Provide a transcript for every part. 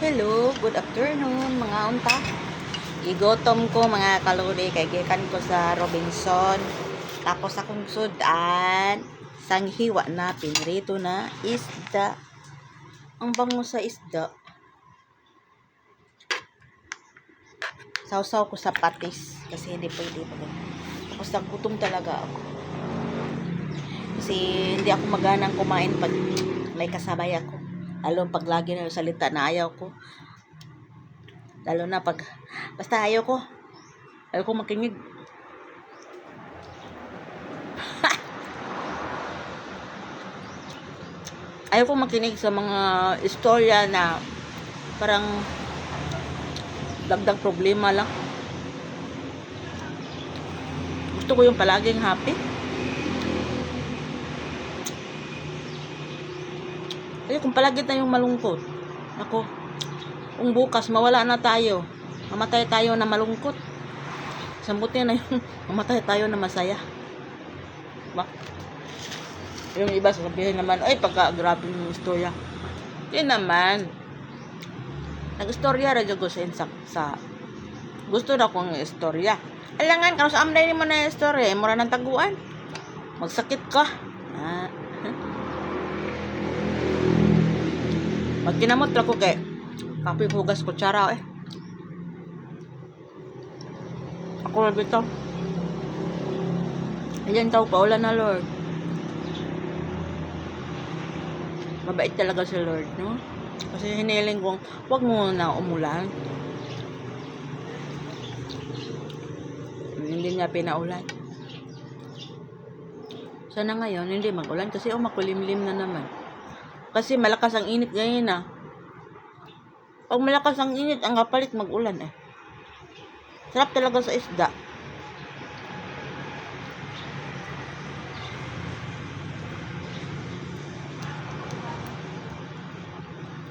Hello, good afternoon mga unta. Igotom ko mga kaluli kay gikan ko sa Robinson. Tapos akong sudan sanghiwa na pinrito na isda. Ang bango sa isda. Sausaw ko sa patis kasi hindi pwede pa. Tapos nagutom talaga ako. Kasi hindi ako maganang kumain pag may kasabay ako. Lalo pag lagi na salita na ayaw ko. Lalo na pag basta ayaw ko makinig. Ayaw ko makinig sa mga istorya na parang dagdag problema lang. Gusto ko yung palaging happy. Kaya kung palagi tayong malungkot, ako, kung bukas mawala na tayo, mamatay tayo na malungkot, sambuti na yung mamatay tayo na masaya. Diba? Yung iba sasabihin naman, ay pagka-grabe yung istorya. Hindi naman. Nag-istorya radyo ko sa gusto na kong istorya. Alangan, kung sa amday mo na istorya, mura ng taguan. Magsakit ka. Magkinamot ako kay kape hugas kutsara Ako na bitaw. Ayan tao paulan na Lord. Mabait talaga si Lord, no? Kasi hiniling kong wag mo na umulan. Hindi niya pinaulan. Sana ngayon hindi mag-ulan kasi makulimlim na naman. Kasi malakas ang init ngayon Pag malakas ang init, ang kapalit mag-ulan Sarap talaga sa isda.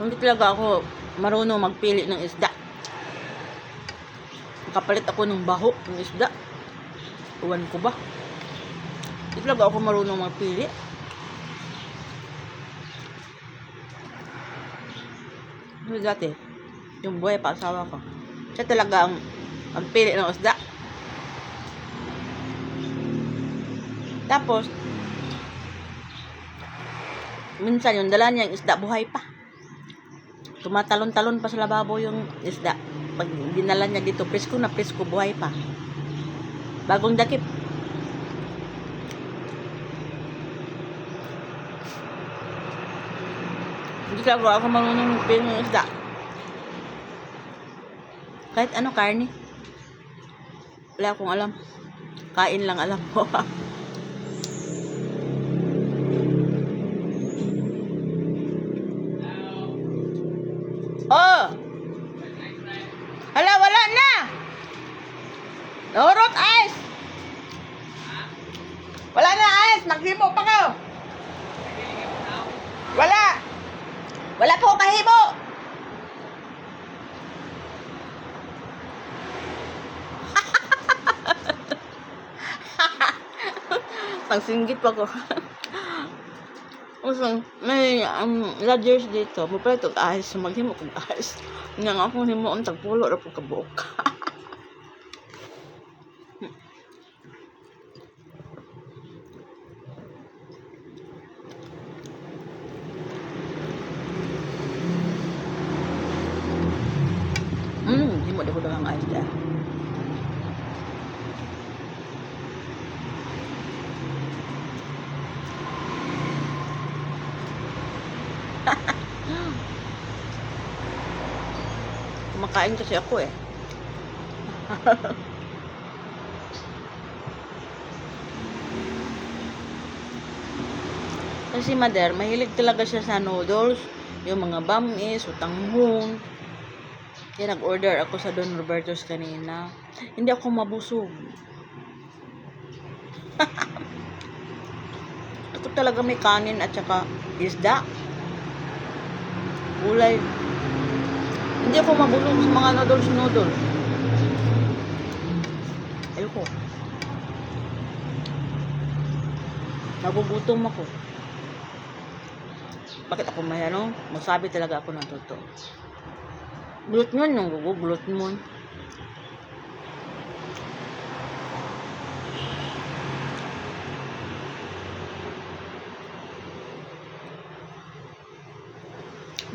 Hindi talaga ako marunong magpili ng isda. Kapalit ako ng baho ng isda. Uwan ko ba? Hindi talaga ako marunong magpili. Dati, yung buhay pa asawa ko. Siya talaga ang magpili ng isda. Tapos, minsan yung dala niya yung isda buhay pa. Tumatalon-talon pa sa lababo yung isda. Pag dinala niya dito, presko na presko, buhay pa. Bagong dakip. Hindi talaga ako marunong magpili ng isda. Kahit ano, karne. Wala akong alam. Kain lang alam ko. Oh! Hala, wala na! Nahurot ice! Wala na ice! Naghimo pa ko! Wala! Wala po kahimo! Pagsinggit pa ko. Usang may lodgers dito, mapala itong ice, maghimo kong ice. Nga nga akong himo ang tagpulo na po kabuok. Himo na ko lang ang ice dyan. Kumakain kasi ako Kasi mother, mahilig talaga siya sa noodles, yung mga bamis, utanghon. Kaya nag-order ako sa Don Roberto's kanina. Hindi ako mabusog. Ako talaga may kanin at saka isda. Gulay. Hindi ako mabulog sa mga noodles. Ayoko. Nagugutom ako. Bakit ako may magsabi talaga ako ng totoo. Bulot mo yung gugulot mo.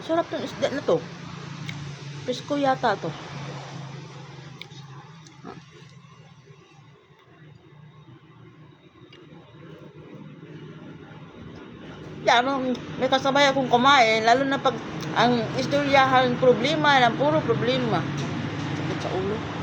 Masarap tong isda na to. Presko yata to. Yan, may kasabay akong kumain, lalo na pag ang istoryahan problema, puro problema. Sakit sa ulo.